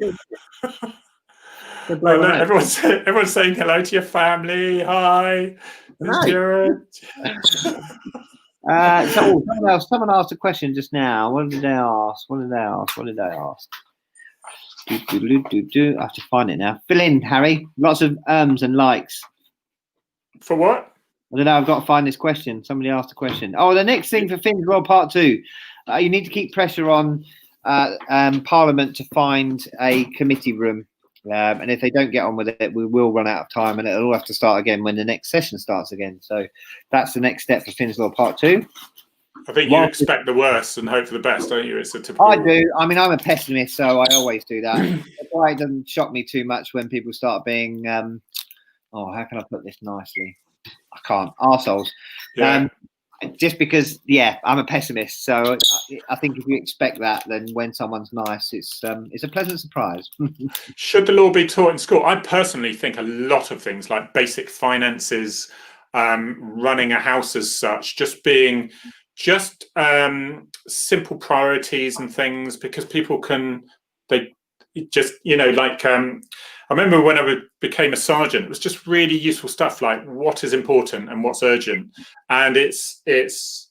Well, no, everyone's saying hello to your family. Hi. Someone asked a question just now. What did they ask? I have to find it now. Fill in, Harry. Lots of and likes. For what? I don't know. I've got to find this question. Somebody asked a question. Oh, the next thing for Finn's World Part 2. You need to keep pressure on Parliament to find a committee room. And if they don't get on with it, we will run out of time, and it'll all have to start again when the next session starts again. So that's the next step for Finn's Law Part 2. I think you expect the worst and hope for the best, don't you? It's a typical. I do. I mean, I'm a pessimist, so I always do that. That's why it doesn't shock me too much when people start being, how can I put this nicely? I can't. Arseholes. Yeah. Just because, I'm a pessimist. So I think if you expect that, then when someone's nice, it's a pleasant surprise. Should the law be taught in school? I personally think a lot of things like basic finances, running a house as such, being simple priorities and things, because people I remember when I became a sergeant, it was just really useful stuff like what is important and what's urgent. And it's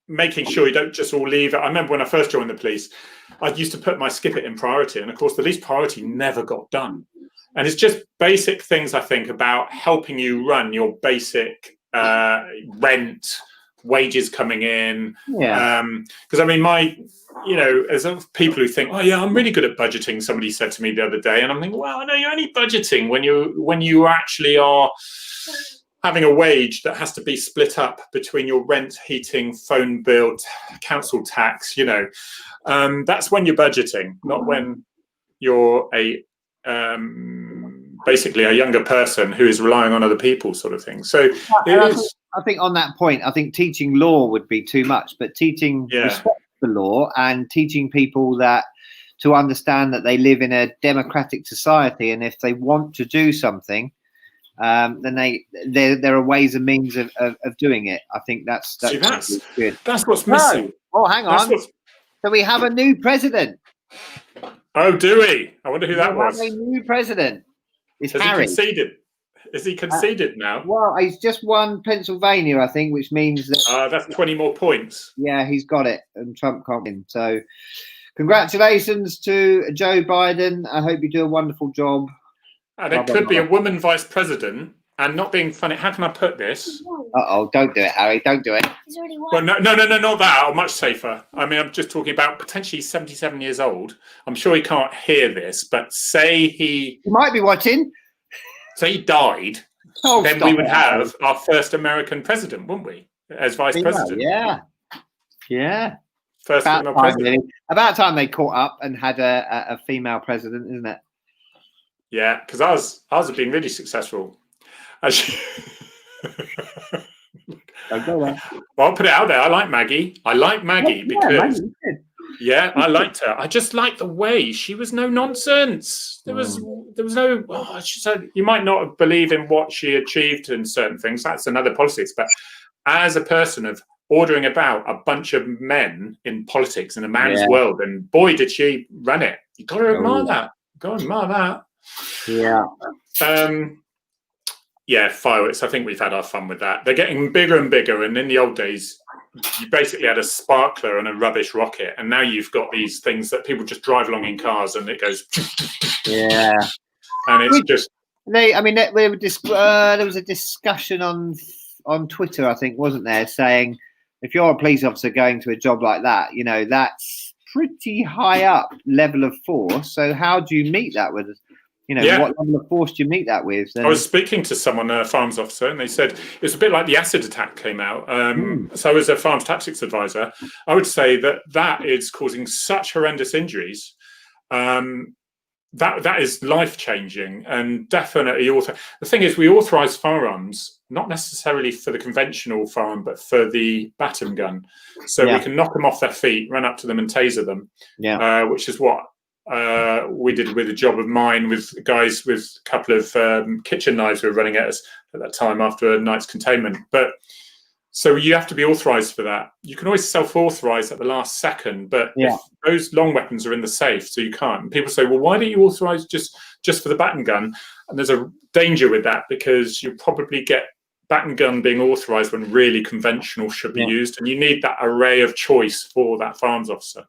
making sure you don't just all leave it. I remember when I first joined the police, I used to put my skip it in priority. And of course, the least priority never got done. And it's just basic things, I think, about helping you run your basic rent, wages coming in. Because I mean, as of people who think, oh yeah, I'm really good at budgeting, somebody said to me the other day, and I'm thinking, well, no, you're only budgeting when you actually are having a wage that has to be split up between your rent, heating, phone bill, council tax. That's when you're budgeting, not when you're basically a younger person who is relying on other people, sort of thing. So I think on that point, I think teaching law would be too much, but teaching respect for law and teaching people that to understand that they live in a democratic society, and if they want to do something, then there are ways and means of doing it. I think that's good. That's what's missing. Oh, hang on. So we have a new president. Oh, do we? I wonder who that was. A new president. It's Has Harry. He conceded? Is he conceded now? Well, he's just won Pennsylvania, I think, which means that that's 20 more points. Yeah, he's got it, and Trump can't win. So, congratulations to Joe Biden. I hope you do a wonderful job. And it could be a woman vice president. And not being funny, how can I put this? Don't do it, Harry. Don't do it. Well, no, not that. I'm much safer. I mean, I'm just talking about potentially 77 years old. I'm sure he can't hear this, but say he might be watching. Say he died, then we would have our first American president, wouldn't we? As vice president. Yeah. First About female time, president. really. About time they caught up and had a female president, isn't it? Yeah, because ours have been really successful. Actually, well, I'll put it out there. I like Maggie. Because yeah, I liked her. I just liked the way she was no nonsense. There was no. Oh, you might not believe in what she achieved in certain things. That's another politics. But as a person of ordering about a bunch of men in politics in a man's world, and boy, did she run it. You got to admire that. Got to admire that. Yeah. Yeah, fireworks. I think we've had our fun with that. They're getting bigger and bigger. And in the old days, you basically had a sparkler and a rubbish rocket. And now you've got these things that people just drive along in cars and it goes. Yeah. And it's just. There was a discussion on Twitter, I think, wasn't there, saying if you're a police officer going to a job like that, that's pretty high up level of force. So how do you meet that with? What level of force do you meet that with? I was speaking to someone, a farms officer, and they said it's a bit like the acid attack came out. So as a farms tactics advisor, I would say that is causing such horrendous injuries. That is life-changing, and definitely the thing is we authorise firearms not necessarily for the conventional firearm, but for the baton gun. So we can knock them off their feet, run up to them and taser them, which is what we did with a job of mine with guys with a couple of kitchen knives who were running at us at that time after a night's containment. But so you have to be authorised for that. You can always self-authorise at the last second, but if those long weapons are in the safe, so you can't. And people say, well, why don't you authorise just for the baton gun? And there's a danger with that because you probably get baton gun being authorised when really conventional should be used, and you need that array of choice for that farms officer.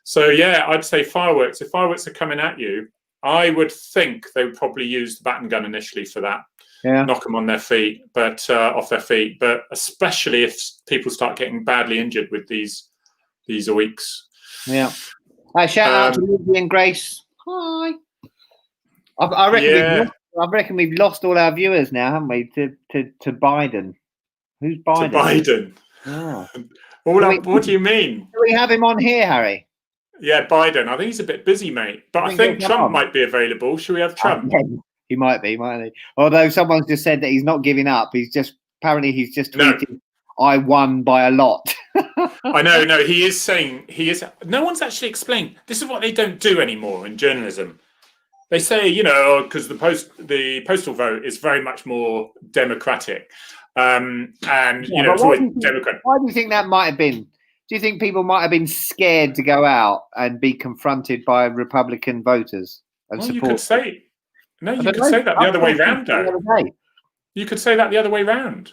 So, I'd say fireworks. If fireworks are coming at you, I would think they would probably use the baton gun initially for that. Yeah. Knock them on their feet, but off their feet. But especially if people start getting badly injured with these weeks. Yeah. Shout out to Lucy and Grace. Hi. I reckon we've lost all our viewers now, haven't we? To Biden. Who's Biden? To Biden. Yeah. What do you mean? Do we have him on here, Harry? Yeah, Biden. I think he's a bit busy, mate. But I think Trump might be available. Should we have Trump? He might be, mightn't he? Although someone's just said that he's not giving up. He's just tweeted, I won by a lot. I know. No, he is saying no one's actually explained. This is what they don't do anymore in journalism. They say, because the postal vote is very much more democratic. It's always Democrat. Why do you think that might have been? Do you think people might have been scared to go out and be confronted by Republican voters and support? You could say that the other way round, though. You could say that the other way round.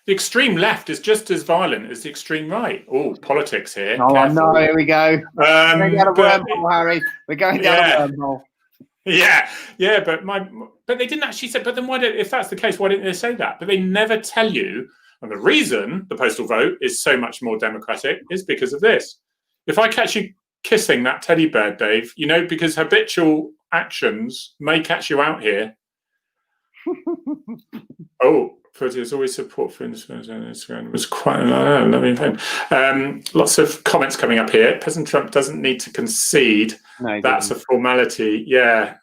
The extreme left is just as violent as the extreme right. Oh, politics here. Oh, careful. No, here we go. We're going down a wormhole, Harry. We're going down a wormhole. Yeah, but they didn't actually say. But then if that's the case, why didn't they say that? But they never tell you. And the reason the postal vote is so much more democratic is because of this. If I catch you kissing that teddy bear, Dave, because habitual actions may catch you out here. There's always support for Instagram. It was quite lovely thing. Lots of comments coming up here. President Trump doesn't need to concede. No, that's a formality. Yeah.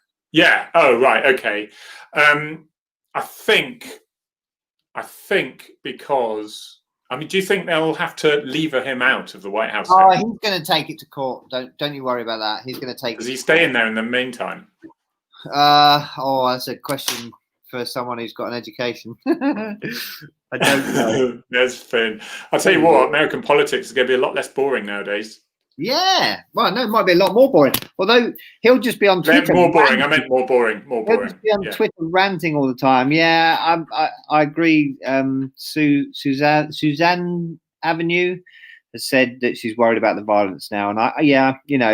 Oh, right. Okay. I think because do you think they'll have to lever him out of the White House? Oh, he's going to take it to court. Don't you worry about that. He's going to take it. Does he stay in there in the meantime? That's a question for someone who's got an education. I don't know. That's fair. I'll tell you what, American politics is going to be a lot less boring nowadays. Yeah. Well, no, it might be a lot more boring. Although he'll just be on Twitter. More boring. I meant more boring. More boring. He'll just be on Twitter ranting all the time. Yeah, I agree. Suzanne Avenue has said that she's worried about the violence now. And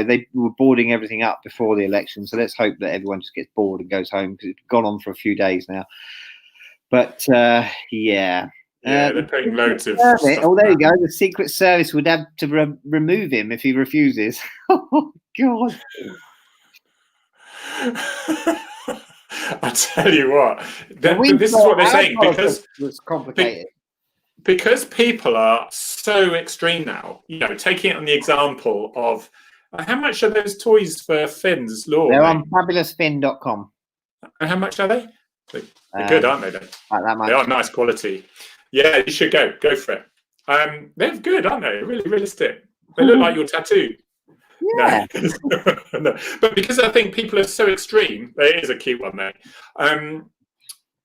they were boarding everything up before the election. So let's hope that everyone just gets bored and goes home because it's gone on for a few days now. But yeah, they're putting loads of stuff. Oh, there you go. The Secret Service would have to remove him if he refuses. Oh, God. I tell you what, this is what they're saying because it's complicated. because people are so extreme now, taking it on the example of how much are those toys for Finn's Law? They're on fabulousfin.com. And how much are they? They're good, aren't they? Like that much. They are nice quality. Yeah, you should go for it. They're good, aren't they? Really realistic. They look like your tattoo. Yeah. No. But because I think people are so extreme, it is a cute one, mate.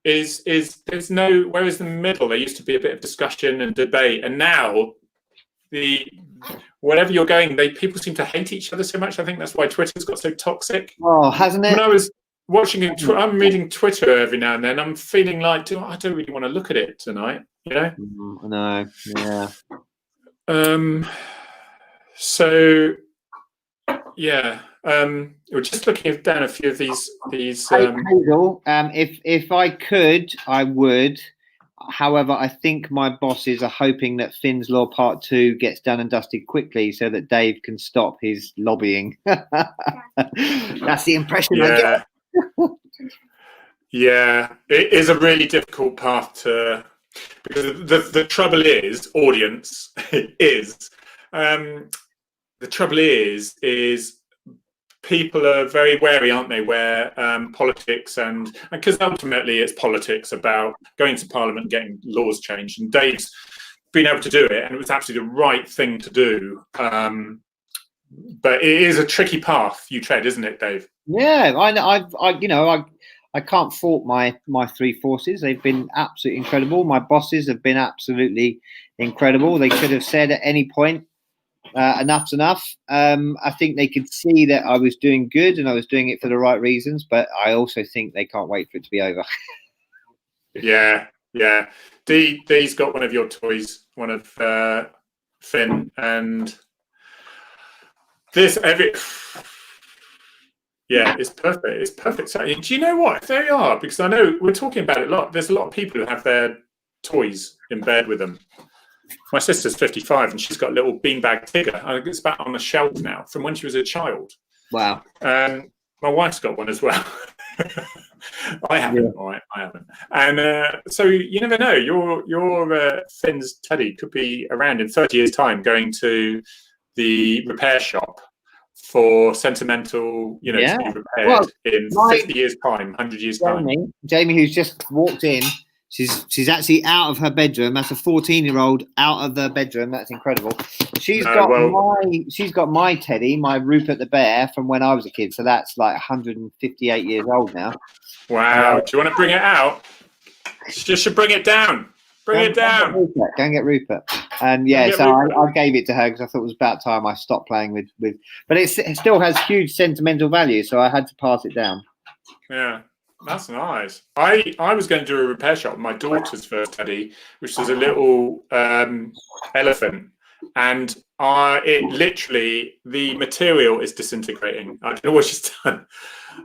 Is there's no, whereas in the middle there used to be a bit of discussion and debate, and now wherever you're going, people seem to hate each other so much. I think that's why Twitter's got so toxic. Oh, hasn't it? When I was watching it, I'm reading Twitter every now and then. I'm feeling like, I don't really want to look at it tonight. No, yeah. So yeah, we're just looking down a few of these. Hazel, if I could, I would. However, I think my bosses are hoping that Finn's Law Part 2 gets done and dusted quickly so that Dave can stop his lobbying. That's the impression I get. Yeah, it is a really difficult path to, because the trouble is, audience, the trouble is people are very wary, aren't they, where politics and because ultimately it's politics about going to Parliament and getting laws changed, and Dave's been able to do it, and it was absolutely the right thing to do. But it is a tricky path you tread, isn't it, Dave? Yeah, I can't fault my three forces. They've been absolutely incredible. My bosses have been absolutely incredible. They could have said at any point, enough's enough. I think they could see that I was doing good and I was doing it for the right reasons, but I also think they can't wait for it to be over. Yeah. Dee's got one of your toys, one of Finn, and this it's perfect. It's perfect. So, do you know what? If they are, because I know we're talking about it a lot. There's a lot of people who have their toys in bed with them. My sister's 55 and she's got a little beanbag Tigger. I think it's back on the shelf now from when she was a child. Wow. My wife's got one as well. I haven't. Yeah. Right, I haven't. And so you never know. Your Finn's teddy could be around in 30 years' time, going to the repair shop for sentimental, to be repaired in 50 years' time, 100 years' time. Jamie, who's just walked in. She's actually out of her bedroom. That's a 14-year-old out of the bedroom. That's incredible. She's got my teddy, my Rupert the Bear from when I was a kid. So that's like 158 years old now. Wow. Do you want to bring it out? You should bring it down. Bring it down. Go and get Rupert. And yeah, so I gave it to her because I thought it was about time I stopped playing with. But it still has huge sentimental value, so I had to pass it down. Yeah. That's nice. I was going to do a repair shop with my daughter's first teddy, which was a little elephant, and it literally, the material is disintegrating. I don't know what she's done.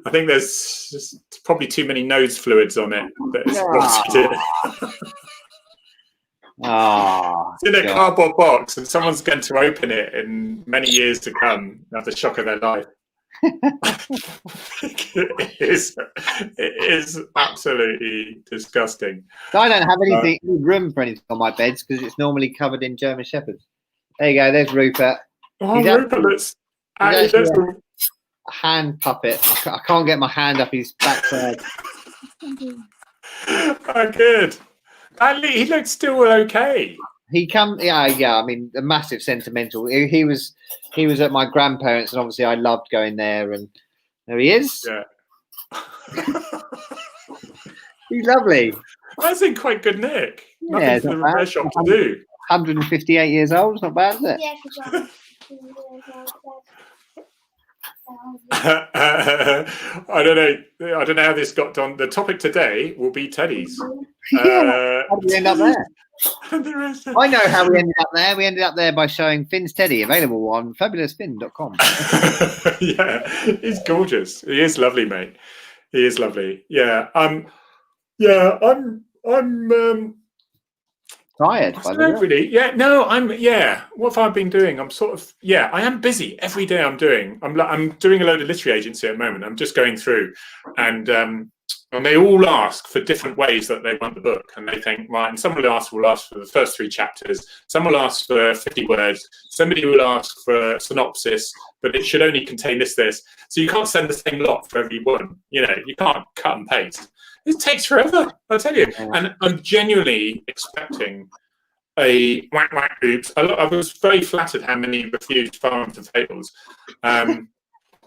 I think there's just probably too many nose fluids on it that has rotted it. It's in a cardboard box, and someone's going to open it in many years to come and have the shock of their life. It is absolutely disgusting. So I don't have any room for anything on my beds because it's normally covered in German Shepherds. There you go. There's Rupert. Rupert looks a hand puppet. I can't get my hand up his backside. Oh, good. He looks still okay. I mean, a massive sentimental. He was at my grandparents, and obviously I loved going there. And there he is. Yeah, he's lovely. That's in quite good nick. Nothing for the repair shop to do. 158 years old. It's not bad, is it? Yeah, I don't know how this got done. The topic today will be teddies. How did we end up there? I know how we ended up there. We ended up there by showing Finn's teddy, available on fabulousfin.com. Yeah, he's gorgeous. He is lovely, mate. He is lovely. Yeah. I'm tired. What have I been doing? I'm sort of I am busy every day. I'm doing a load of literary agency at the moment. I'm just going through, and And they all ask for different ways that they want the book. And they think, right, and someone will ask for the first 3 chapters. Some will ask for 50 words. Somebody will ask for a synopsis, but it should only contain this. So you can't send the same lot for every one. You can't cut and paste. It takes forever, I'll tell you. And I'm genuinely expecting a whack oops. I was very flattered how many refused Farm to Fables.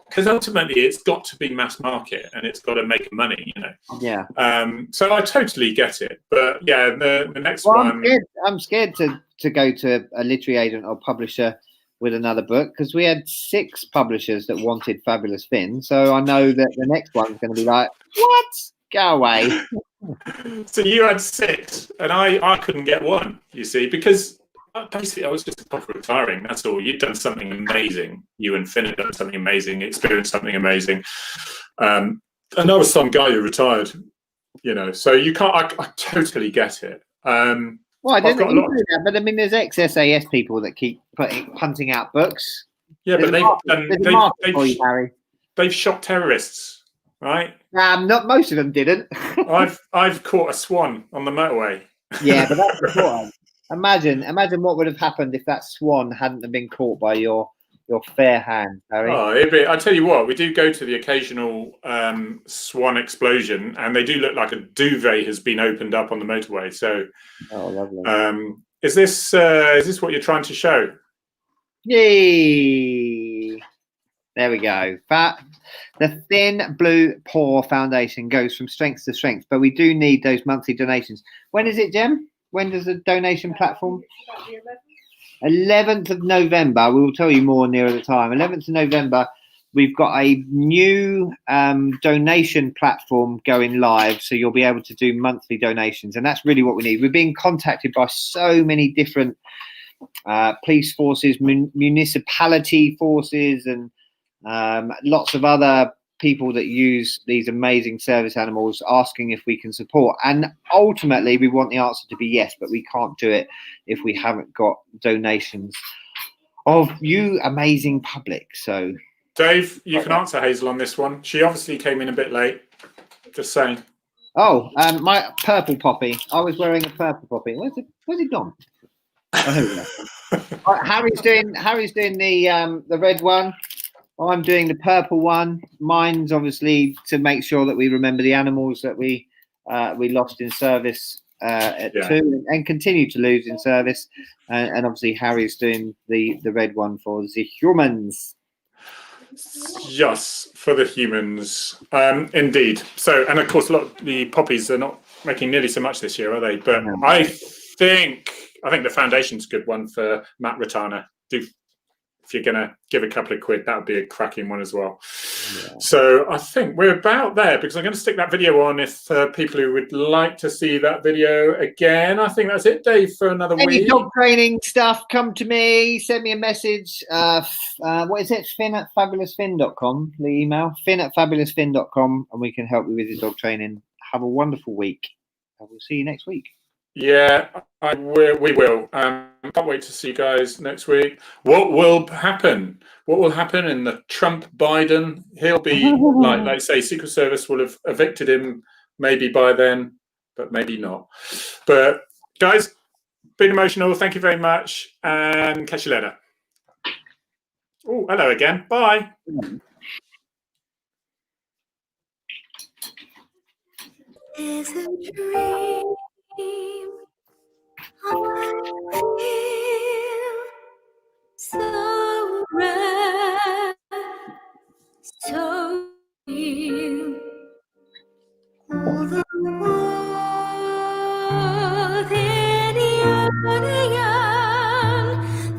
Because ultimately it's got to be mass market and it's got to make money, Yeah. So I totally get it. But yeah, the next one. I'm scared to go to a literary agent or publisher with another book, because we had 6 publishers that wanted Fabulous Finn. So I know that the next one's going to be like, what? Go away. So you had 6 and I couldn't get one, you see, because basically I was just a proper retiring. That's all. You'd done something amazing. You and Finn had done something amazing, experienced something amazing. And I was some guy who retired, so you can't, I totally get it. Well, I didn't know that, but I mean, there's ex-SAS people that keep punting out books. Yeah, but they've shot terrorists, right? Not most of them didn't. I've caught a swan on the motorway. Yeah, but that's important. Imagine what would have happened if that swan hadn't have been caught by your fair hand, Harry. Oh, I tell you what, we do go to the occasional swan explosion, and they do look like a duvet has been opened up on the motorway. So, lovely. Is this what you're trying to show? Yay! There we go. The Thin Blue Paw Foundation goes from strength to strength, but we do need those monthly donations. When is it, Jem? When does the donation platform? 11th of November. We will tell you more nearer the time. 11th of November, we've got a new donation platform going live, so you'll be able to do monthly donations, and that's really what we need. We're being contacted by so many different police forces, municipality forces, and lots of other people that use these amazing service animals, asking if we can support. And ultimately we want the answer to be yes, but we can't do it if we haven't got donations of you amazing public. So Dave, you can answer Hazel on this one. She obviously came in a bit late, just saying. My purple poppy. I was wearing a purple poppy. Where's it gone? Harry's doing the red one. I'm doing the purple one. Mine's obviously to make sure that we remember the animals that we lost in service at 2 and continue to lose in service. And obviously Harry's doing the red one for the humans. Yes, for the humans. Indeed. So, and of course, the poppies are not making nearly so much this year, are they? But no. I think the foundation's a good one for Matt Ratana. If you're going to give a couple of quid, that would be a cracking one as well. Yeah. So I think we're about there, because I'm going to stick that video on if people who would like to see that video again. I think that's it, Dave, for another week. Any dog training stuff, come to me, send me a message. What is it? Finn@fabulousfinn.com, the email. Finn@fabulousfinn.com, and we can help you with your dog training. Have a wonderful week. And we'll see you next week. Yeah, we will. Can't wait to see you guys next week. What will happen? What will happen in the Trump-Biden? He'll be, like say, Secret Service will have evicted him maybe by then, but maybe not. But guys, been emotional. Thank you very much, and catch you later. Oh, hello again. Bye. Is a dream. I feel so rare, so real. All the world in union,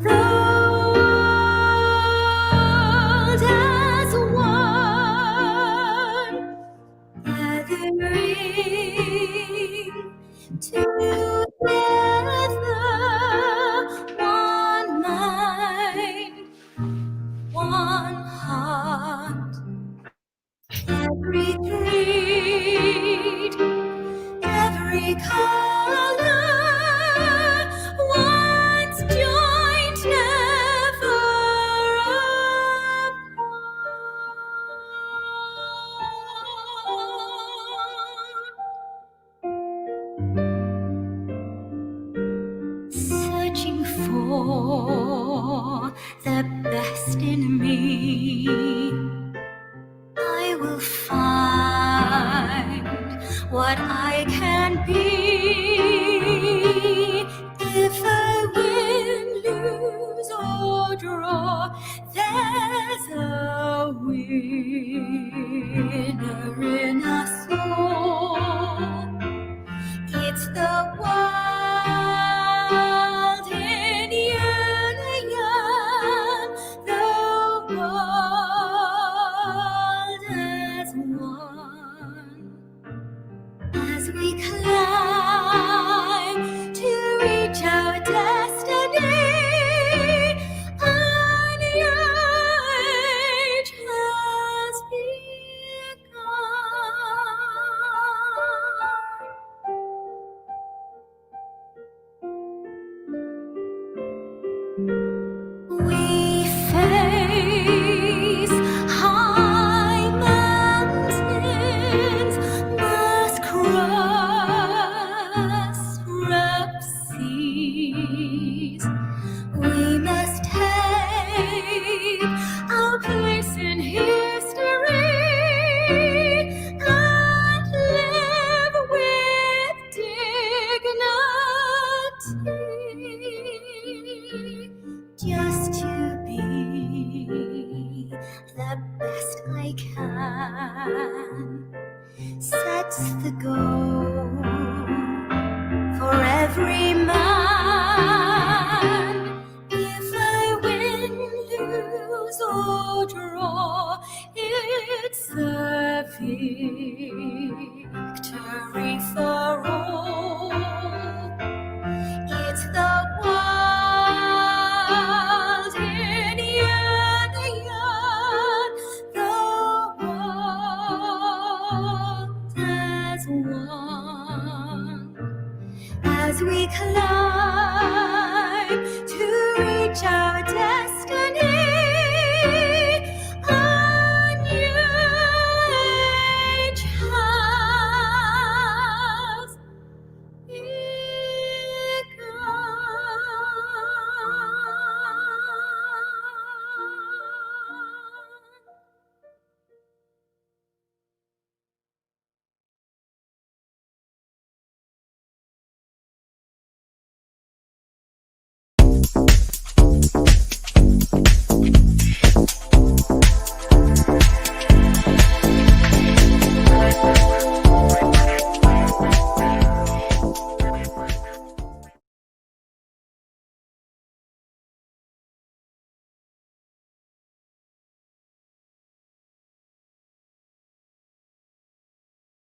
the world as one, gathering together one night. best in me. I will find what I can be. If I win, lose, or draw, there's a winner in us all. It's the wild in union, the world as one. As we climb to reach our destiny, a new age has begun. We face high mountains, must cross rough seas. We must take our place in history and live with dignity. Just to be the best I can sets the goal for every man. If I win, lose, or draw, it's a victory for all.